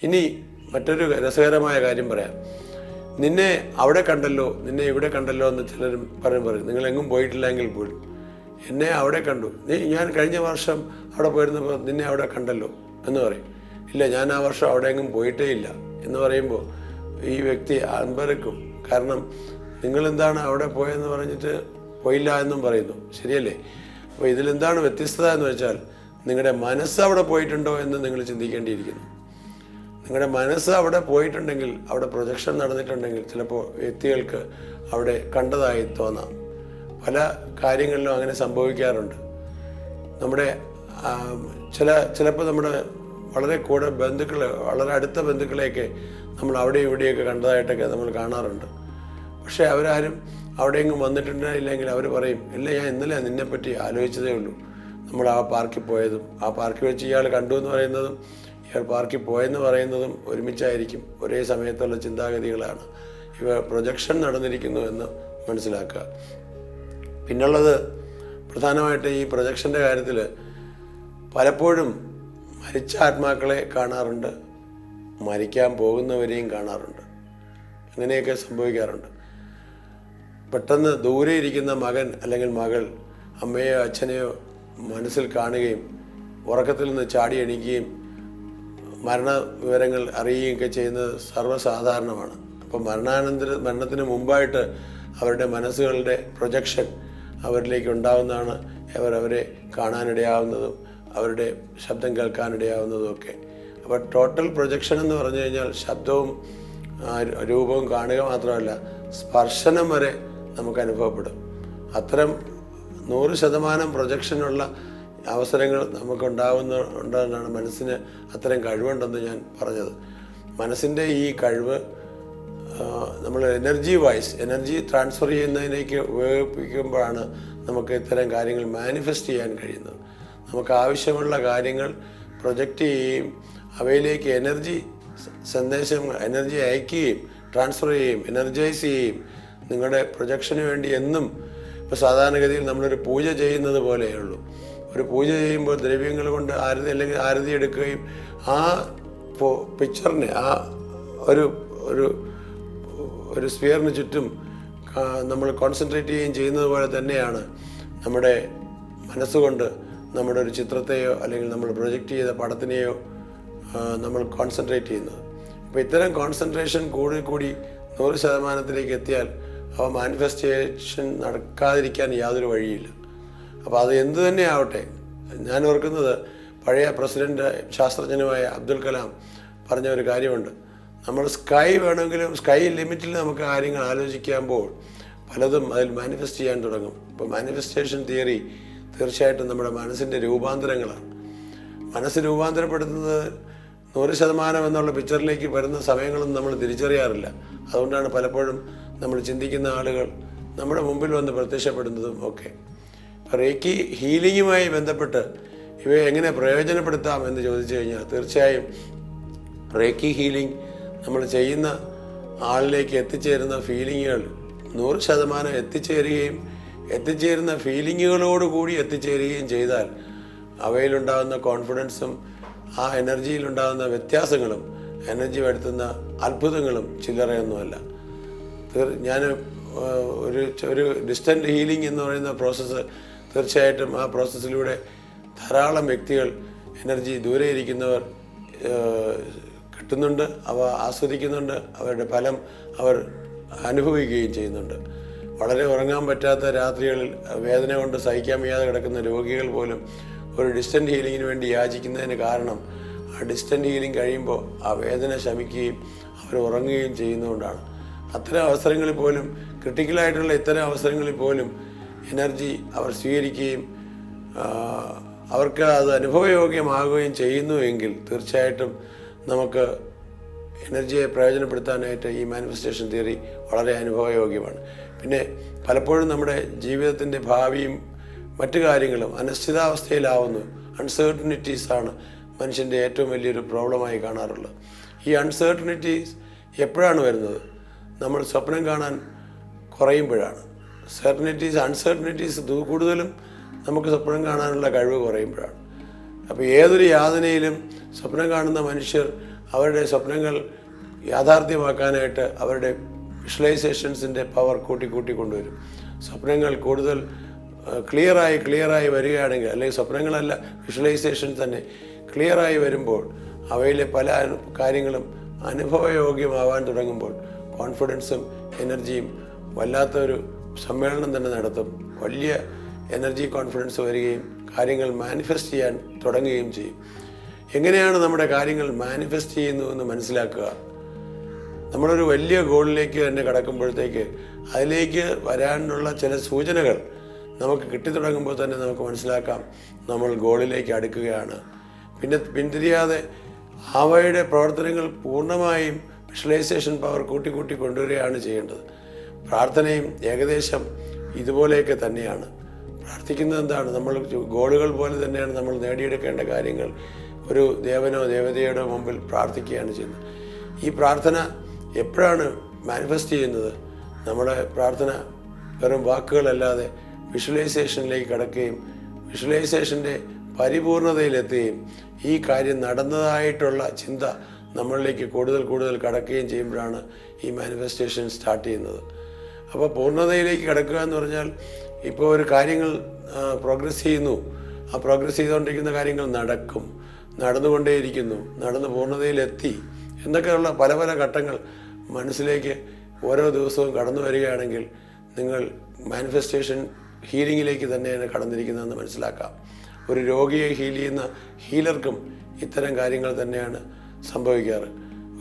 ഇനി മറ്റൊരു രസകരമായ കാര്യം പറയാം. നിന്നെ അവിടെ കണ്ടല്ലോ, നിന്നെ ഇവിടെ കണ്ടല്ലോ എന്ന് ചിലരും പറയും. നിങ്ങളെങ്ങും പോയിട്ടില്ലെങ്കിൽ പോലും എന്നെ അവിടെ കണ്ടു, ഞാൻ കഴിഞ്ഞ വർഷം അവിടെ പോയിരുന്നപ്പോൾ നിന്നെ അവിടെ കണ്ടല്ലോ എന്ന് പറയും. ഇല്ല, ഞാൻ ആ വർഷം അവിടെ എങ്ങും പോയിട്ടേ ഇല്ല എന്ന് പറയുമ്പോൾ ഈ വ്യക്തി അമ്പരക്കും. കാരണം നിങ്ങളെന്താണ് അവിടെ പോയെന്ന് പറഞ്ഞിട്ട് പോയില്ല എന്നും പറയുന്നു, ശരിയല്ലേ? അപ്പോൾ ഇതിലെന്താണ് വ്യത്യസ്തത എന്ന് വെച്ചാൽ നിങ്ങളുടെ മനസ്സ് അവിടെ പോയിട്ടുണ്ടോ എന്ന് നിങ്ങൾ ചിന്തിക്കേണ്ടിയിരിക്കുന്നു. നിങ്ങളുടെ മനസ്സ് അവിടെ പോയിട്ടുണ്ടെങ്കിൽ, അവിടെ പ്രൊജക്ഷൻ നടന്നിട്ടുണ്ടെങ്കിൽ ചിലപ്പോൾ വ്യക്തികൾക്ക് അവിടെ കണ്ടതായി തോന്നാം. പല കാര്യങ്ങളിലും അങ്ങനെ സംഭവിക്കാറുണ്ട്. നമ്മുടെ ചിലപ്പോൾ നമ്മുടെ വളരെ കൂടെ ബന്ധുക്കൾ, വളരെ അടുത്ത ബന്ധുക്കളെയൊക്കെ നമ്മൾ അവിടെയും ഇവിടെയൊക്കെ കണ്ടതായിട്ടൊക്കെ നമ്മൾ കാണാറുണ്ട്. പക്ഷേ അവരാരും അവിടെയെങ്കിലും വന്നിട്ടുണ്ടെങ്കിൽ അവർ പറയും, ഇല്ല, ഞാൻ ഇന്നലെ നിന്നെപ്പറ്റി ആലോചിച്ചതേ ഉള്ളൂ. നമ്മൾ ആ പാർക്കിൽ പോയതും ആ പാർക്കിൽ വെച്ച് ഇയാൾ കണ്ടു എന്ന് പറയുന്നതും ഇയാൾ പാർക്കിൽ പോയെന്ന് പറയുന്നതും ഒരുമിച്ചായിരിക്കും. ഒരേ സമയത്തുള്ള ചിന്താഗതികളാണ്. ഇവ പ്രൊജക്ഷൻ നടന്നിരിക്കുന്നു എന്ന് മനസ്സിലാക്കുക. പിന്നുള്ളത് പ്രധാനമായിട്ട് ഈ പ്രൊജക്ഷൻ്റെ കാര്യത്തിൽ പലപ്പോഴും മരിച്ച ആത്മാക്കളെ കാണാറുണ്ട്, മരിക്കാൻ പോകുന്നവരെയും കാണാറുണ്ട്. അങ്ങനെയൊക്കെ സംഭവിക്കാറുണ്ട്. പെട്ടെന്ന് ദൂരെ ഇരിക്കുന്ന മകൻ അല്ലെങ്കിൽ മകൾ അമ്മയോ അച്ഛനെയോ മനസ്സിൽ കാണുകയും ഉറക്കത്തിൽ നിന്ന് ചാടി എണീക്കുകയും മരണ വിവരങ്ങൾ അറിയുകയൊക്കെ ചെയ്യുന്നത് സർവ്വസാധാരണമാണ്. അപ്പം മരണത്തിന് മുമ്പായിട്ട് അവരുടെ മനസ്സുകളുടെ പ്രൊജക്ഷൻ അവരിലേക്ക് ഉണ്ടാകുന്നതാണ്. അവരെ കാണാനിടയാവുന്നതും അവരുടെ ശബ്ദം കേൾക്കാനിടയാവുന്നതും ഒക്കെ. അപ്പോൾ ടോട്ടൽ പ്രൊജക്ഷൻ എന്ന് പറഞ്ഞു കഴിഞ്ഞാൽ ശബ്ദവും രൂപവും കാണുക മാത്രമല്ല, സ്പർശനം വരെ നമുക്ക് അനുഭവപ്പെടും. അത്തരം 100% പ്രൊജക്ഷനുള്ള അവസരങ്ങൾ നമുക്കുണ്ടാകുന്നുണ്ടെന്നാണ് മനസ്സിന് അത്തരം കഴിവുണ്ടെന്ന് ഞാൻ പറഞ്ഞത്. മനസ്സിൻ്റെ ഈ കഴിവ് നമ്മൾ എനർജി ട്രാൻസ്ഫർ ചെയ്യുന്നതിലേക്ക് ഉപയോഗിക്കുമ്പോഴാണ് നമുക്ക് ഇത്തരം കാര്യങ്ങൾ മാനിഫെസ്റ്റ് ചെയ്യാൻ കഴിയുന്നത്. നമുക്ക് ആവശ്യമുള്ള കാര്യങ്ങൾ പ്രൊജക്റ്റ് ചെയ്യുകയും അവയിലേക്ക് എനർജി അയക്കുകയും ട്രാൻസ്ഫർ ചെയ്യുകയും എനർജൈസ് ചെയ്യുകയും നിങ്ങളുടെ പ്രൊജക്ഷന് വേണ്ടി എന്നും ഇപ്പോൾ സാധാരണഗതിയിൽ നമ്മളൊരു പൂജ ചെയ്യുന്നത് പോലെയുള്ളൂ. ഒരു പൂജ ചെയ്യുമ്പോൾ ദ്രവ്യങ്ങൾ കൊണ്ട് ആരതി എടുക്കുകയും ആ പിക്ചറിനെ ആ ഒരു സ്ഫിയറിന് ചുറ്റും നമ്മൾ കോൺസെൻട്രേറ്റ് ചെയ്യുന്നത് പോലെ തന്നെയാണ് നമ്മുടെ മനസ്സുകൊണ്ട് നമ്മുടെ ഒരു ചിത്രത്തെയോ അല്ലെങ്കിൽ നമ്മൾ പ്രൊജക്റ്റ് ചെയ്ത പടത്തിനെയോ നമ്മൾ കോൺസെൻട്രേറ്റ് ചെയ്യുന്നത്. അപ്പോൾ ഇത്തരം കോൺസെൻട്രേഷൻ കൂടി 100%ത്തിലേക്ക് എത്തിയാൽ അവ മാനിഫെസ്റ്റേഷൻ നടക്കാതിരിക്കാൻ യാതൊരു വഴിയില്ല. അപ്പോൾ അത് എന്തു തന്നെ ആവട്ടെ, ഞാൻ ഓർക്കുന്നത് പഴയ പ്രസിഡന്റ് ശാസ്ത്രജ്ഞനുമായ അബ്ദുൽ കലാം പറഞ്ഞ ഒരു കാര്യമുണ്ട്. നമ്മൾ സ്കൈ ലിമിറ്റിൽ നമുക്ക് കാര്യങ്ങൾ ആലോചിക്കുമ്പോൾ പലതും അതിൽ മാനിഫെസ്റ്റ് ചെയ്യാൻ തുടങ്ങും. ഇപ്പോൾ മാനിഫെസ്റ്റേഷൻ തിയറി തീർച്ചയായിട്ടും നമ്മുടെ മനസ്സിൻ്റെ രൂപാന്തരങ്ങളാണ്. മനസ്സ് രൂപാന്തരപ്പെടുത്തുന്നത് 100% എന്നുള്ള പിക്ചറിലേക്ക് വരുന്ന സമയങ്ങളൊന്നും നമ്മൾ തിരിച്ചറിയാറില്ല. അതുകൊണ്ടാണ് പലപ്പോഴും നമ്മൾ ചിന്തിക്കുന്ന ആളുകൾ നമ്മുടെ മുമ്പിൽ വന്ന് പ്രത്യക്ഷപ്പെടുന്നതും ഒക്കെ. റേക്കി ഹീലിങ്ങുമായി ബന്ധപ്പെട്ട് ഇവയെ എങ്ങനെ പ്രയോജനപ്പെടുത്താം എന്ന് ചോദിച്ചു കഴിഞ്ഞാൽ തീർച്ചയായും റേക്കി ഹീലിംഗ് നമ്മൾ ചെയ്യുന്ന ആളിലേക്ക് എത്തിച്ചേരുന്ന ഫീലിങ്ങുകൾ 100% എത്തിച്ചേരുന്ന ഫീലിങ്ങുകളോടുകൂടി എത്തിച്ചേരുകയും ചെയ്താൽ അവയിലുണ്ടാകുന്ന കോൺഫിഡൻസും ആ എനർജിയിലുണ്ടാകുന്ന വ്യത്യാസങ്ങളും എനർജി വരുത്തുന്ന അത്ഭുതങ്ങളും ചില്ലറയൊന്നുമല്ല. ഞാൻ ഒരു ഡിസ്റ്റൻറ്റ് ഹീലിംഗ് എന്ന് പറയുന്ന പ്രോസസ്സ് തീർച്ചയായിട്ടും ആ പ്രോസസ്സിലൂടെ ധാരാളം വ്യക്തികൾ എനർജി ദൂരെ ഇരിക്കുന്നവർ കിട്ടുന്നുണ്ട്, അവ ആസ്വദിക്കുന്നുണ്ട്, അവരുടെ ഫലം അവർ അനുഭവിക്കുകയും ചെയ്യുന്നുണ്ട്. വളരെ ഉറങ്ങാൻ പറ്റാത്ത രാത്രികളിൽ വേദന കൊണ്ട് സഹിക്കാൻ വയ്യാതെ കിടക്കുന്ന രോഗികൾ പോലും ഒരു ഡിസ്റ്റൻറ്റ് ഹീലിങ്ങിന് വേണ്ടി യാചിക്കുന്നതിന് കാരണം ആ ഡിസ്റ്റൻറ്റ് ഹീലിംഗ് കഴിയുമ്പോൾ ആ വേദന ശമിക്കുകയും അവർ ഉറങ്ങുകയും ചെയ്യുന്നതുകൊണ്ടാണ്. അത്തരം അവസരങ്ങളിൽ പോലും, ക്രിട്ടിക്കലായിട്ടുള്ള ഇത്തരം അവസരങ്ങളിൽ പോലും എനർജി അവർ സ്വീകരിക്കുകയും അവർക്ക് അത് അനുഭവയോഗ്യമാകുകയും ചെയ്യുന്നുവെങ്കിൽ തീർച്ചയായിട്ടും നമുക്ക് എനർജിയെ പ്രയോജനപ്പെടുത്താനായിട്ട് ഈ മാനിഫെസ്റ്റേഷൻ തിയറി വളരെ അനുഭവയോഗ്യമാണ്. പിന്നെ പലപ്പോഴും നമ്മുടെ ജീവിതത്തിൻ്റെ ഭാവിയും മറ്റു കാര്യങ്ങളും അനിശ്ചിതാവസ്ഥയിലാവുന്നു. അൺസേർട്ടനിറ്റീസാണ് മനുഷ്യൻ്റെ ഏറ്റവും വലിയൊരു പ്രോബ്ലമായി കാണാറുള്ളത്. ഈ അൺസേർട്ടനിറ്റീസ് എപ്പോഴാണ് വരുന്നത്? നമ്മൾ സ്വപ്നം കാണാൻ കുറയുമ്പോഴാണ്. അൺസേർട്ടനിറ്റീസ് കൂടുതലും നമുക്ക് സ്വപ്നം കാണാനുള്ള കഴിവ് കുറയുമ്പോഴാണ്. അപ്പോൾ ഏതൊരു യാതനയിലും സ്വപ്നം കാണുന്ന മനുഷ്യർ അവരുടെ സ്വപ്നങ്ങൾ യാഥാർത്ഥ്യമാക്കാനായിട്ട് അവരുടെ വിഷ്വലൈസേഷൻസിൻ്റെ പവർ കൂട്ടി കൊണ്ടുവരും. സ്വപ്നങ്ങൾ കൂടുതൽ ക്ലിയറായി വരികയാണെങ്കിൽ, അല്ലെങ്കിൽ സ്വപ്നങ്ങളല്ല വിഷ്വലൈസേഷൻ തന്നെ ക്ലിയറായി വരുമ്പോൾ അവയിലെ പല കാര്യങ്ങളും അനുഭവയോഗ്യമാവാൻ തുടങ്ങുമ്പോൾ കോൺഫിഡൻസും എനർജിയും വല്ലാത്തൊരു സമ്മേളനം തന്നെ നടത്തും. വലിയ എനർജി കോൺഫിഡൻസ് വരികയും കാര്യങ്ങൾ മാനിഫെസ്റ്റ് ചെയ്യാൻ തുടങ്ങുകയും ചെയ്യും. എങ്ങനെയാണ് നമ്മുടെ കാര്യങ്ങൾ മാനിഫെസ്റ്റ് ചെയ്യുന്നതെന്ന് മനസ്സിലാക്കുക. നമ്മളൊരു വലിയ ഗോളിലേക്ക് തന്നെ കടക്കുമ്പോഴത്തേക്ക് അതിലേക്ക് വരാനുള്ള ചില സൂചനകൾ നമുക്ക് കിട്ടിത്തുടങ്ങുമ്പോൾ തന്നെ നമുക്ക് മനസ്സിലാക്കാം നമ്മൾ ഗോളിലേക്ക് അടുക്കുകയാണ്. പിന്നെ പിന്തിരിയാതെ അവയുടെ പ്രവർത്തനങ്ങൾ പൂർണ്ണമായും വിഷ്വലൈസേഷൻ പവർ കൂട്ടി കൊണ്ടുവരികയാണ് ചെയ്യേണ്ടത്. പ്രാർത്ഥനയും ഏകദേശം ഇതുപോലെയൊക്കെ തന്നെയാണ്. പ്രാർത്ഥിക്കുന്നത് എന്താണ്? നമ്മൾ ഗോളുകൾ പോലെ തന്നെയാണ് നമ്മൾ നേടിയെടുക്കേണ്ട കാര്യങ്ങൾ ഒരു ദേവനോ ദേവതയുടെ മുമ്പിൽ പ്രാർത്ഥിക്കുകയാണ് ചെയ്യുന്നത്. ഈ പ്രാർത്ഥന എപ്പോഴാണ് മാനിഫെസ്റ്റ് ചെയ്യുന്നത്? നമ്മുടെ പ്രാർത്ഥന വെറും വാക്കുകളല്ലാതെ വിഷ്വലൈസേഷനിലേക്ക് കടക്കുകയും വിഷ്വലൈസേഷൻ്റെ പരിപൂർണതയിലെത്തുകയും ഈ കാര്യം നടന്നതായിട്ടുള്ള ചിന്ത നമ്മളിലേക്ക് കൂടുതൽ കടക്കുകയും ചെയ്യുമ്പോഴാണ് ഈ മാനിഫെസ്റ്റേഷൻ സ്റ്റാർട്ട് ചെയ്യുന്നത്. അപ്പോൾ പൂർണ്ണതയിലേക്ക് കടക്കുക എന്ന് പറഞ്ഞാൽ ഇപ്പോൾ ഒരു കാര്യങ്ങൾ പ്രോഗ്രസ് ചെയ്യുന്നു, ആ പ്രോഗ്രസ് ചെയ്തുകൊണ്ടിരിക്കുന്ന കാര്യങ്ങൾ നടന്നുകൊണ്ടേയിരിക്കുന്നു, നടന്ന് പൂർണ്ണതയിലെത്തി എന്നൊക്കെയുള്ള പല ഘട്ടങ്ങൾ മനസ്സിലേക്ക് ഓരോ ദിവസവും കടന്നു വരികയാണെങ്കിൽ നിങ്ങൾ മാനിഫെസ്റ്റേഷൻ ഹീലിങ്ങിലേക്ക് തന്നെയാണ് കടന്നിരിക്കുന്നതെന്ന് മനസ്സിലാക്കാം. ഒരു രോഗിയെ ഹീൽ ചെയ്യുന്ന ഹീലർക്കും ഇത്തരം കാര്യങ്ങൾ തന്നെയാണ് സംഭവിക്കാറ്.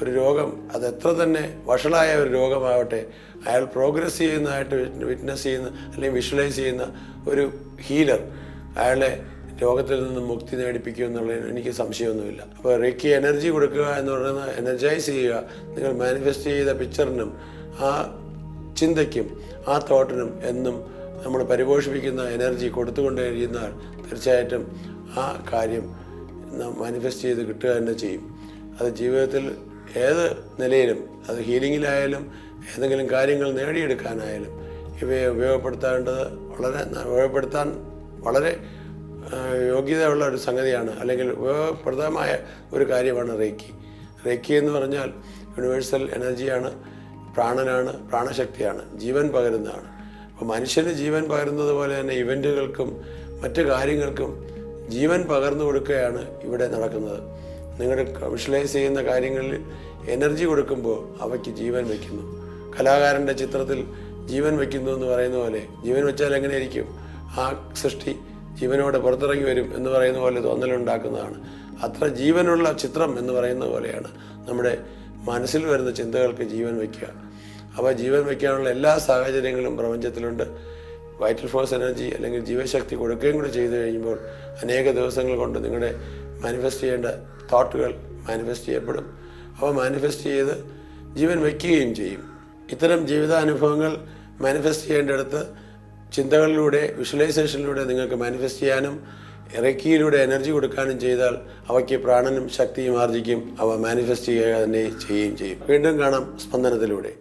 ഒരു രോഗം അത് എത്ര തന്നെ വഷളായ ഒരു രോഗമാവട്ടെ, അയാൾ പ്രോഗ്രസ് ചെയ്യുന്നതായിട്ട് വിറ്റ്നസ് ചെയ്യുന്ന അല്ലെങ്കിൽ വിഷ്വലൈസ് ചെയ്യുന്ന ഒരു ഹീലർ അയാളെ രോഗത്തിൽ നിന്ന് മുക്തി നേടിപ്പിക്കുക എന്നുള്ളതിന് എനിക്ക് സംശയമൊന്നുമില്ല. അപ്പോൾ റേക്കി എനർജി കൊടുക്കുക എന്ന് പറയുന്നത് എനർജൈസ് ചെയ്യുക. നിങ്ങൾ മാനിഫെസ്റ്റ് ചെയ്ത പിക്ചറിനും ആ ചിന്തയ്ക്കും ആ തോട്ടിനും എന്നും നമ്മൾ പരിപോഷിപ്പിക്കുന്ന എനർജി കൊടുത്തുകൊണ്ടേയിരുന്നാൽ തീർച്ചയായിട്ടും ആ കാര്യം മാനിഫെസ്റ്റ് ചെയ്ത് കിട്ടുക തന്നെ ചെയ്യും. അത് ജീവിതത്തിൽ ഏത് നിലയിലും, അത് ഹീലിങ്ങിലായാലും ഏതെങ്കിലും കാര്യങ്ങൾ നേടിയെടുക്കാനായാലും ഇവയെ ഉപയോഗപ്പെടുത്താൻ വളരെ യോഗ്യതയുള്ള ഒരു സംഗതിയാണ്, അല്ലെങ്കിൽ ഉപയോഗപ്രദമായ ഒരു കാര്യമാണ് റേക്കി. റേക്കി എന്ന് പറഞ്ഞാൽ യൂണിവേഴ്സൽ എനർജിയാണ്, പ്രാണനാണ്, പ്രാണശക്തിയാണ്, ജീവൻ പകരുന്നതാണ്. അപ്പോൾ മനുഷ്യന് ജീവൻ പകരുന്നത് പോലെ തന്നെ ഇവൻറ്റുകൾക്കും മറ്റു കാര്യങ്ങൾക്കും ജീവൻ പകർന്നു കൊടുക്കുകയാണ് ഇവിടെ നടക്കുന്നത്. നിങ്ങളുടെ വിഷ്വലൈസ് ചെയ്യുന്ന കാര്യങ്ങളിൽ എനർജി കൊടുക്കുമ്പോൾ അവയ്ക്ക് ജീവൻ വയ്ക്കുന്നു. കലാകാരൻ്റെ ചിത്രത്തിൽ ജീവൻ വയ്ക്കുന്നു എന്ന് പറയുന്ന പോലെ, ജീവൻ വെച്ചാൽ എങ്ങനെയായിരിക്കും ആ സൃഷ്ടി ജീവനോടെ പുറത്തിറങ്ങി വരും എന്ന് പറയുന്ന പോലെ തോന്നലുണ്ടാക്കുന്നതാണ്. അത്ര ജീവനുള്ള ചിത്രം എന്ന് പറയുന്ന പോലെയാണ് നമ്മുടെ മനസ്സിൽ വരുന്ന ചിന്തകൾക്ക് ജീവൻ വയ്ക്കുക. അപ്പോൾ ജീവൻ വയ്ക്കാനുള്ള എല്ലാ സാഹചര്യങ്ങളും പ്രപഞ്ചത്തിലുണ്ട്. വൈറ്റൽ ഫോഴ്സ് എനർജി അല്ലെങ്കിൽ ജീവശക്തി കൊടുക്കുകയും കൂടി ചെയ്തു കഴിയുമ്പോൾ അനേക ദിവസങ്ങൾ കൊണ്ട് നിങ്ങളുടെ മാനിഫെസ്റ്റ് ചെയ്യേണ്ട തോട്ടുകൾ മാനിഫെസ്റ്റ് ചെയ്യപ്പെടും. അപ്പോൾ മാനിഫെസ്റ്റ് ചെയ്ത് ജീവൻ വയ്ക്കുകയും ചെയ്യും. ഇത്തരം ജീവിതാനുഭവങ്ങൾ മാനിഫെസ്റ്റ് ചെയ്യേണ്ടടുത്ത് ചിന്തകളിലൂടെ, വിഷ്വലൈസേഷനിലൂടെ നിങ്ങൾക്ക് മാനിഫെസ്റ്റ് ചെയ്യാനും റേക്കിയിലൂടെ എനർജി കൊടുക്കാനും ചെയ്താൽ അവയ്ക്ക് പ്രാണനും ശക്തിയും ആർജിക്കും. അവ മാനിഫെസ്റ്റ് ചെയ്യുക തന്നെ ചെയ്യുകയും ചെയ്യും. വീണ്ടും കാണാം സ്പന്ദനത്തിലൂടെ.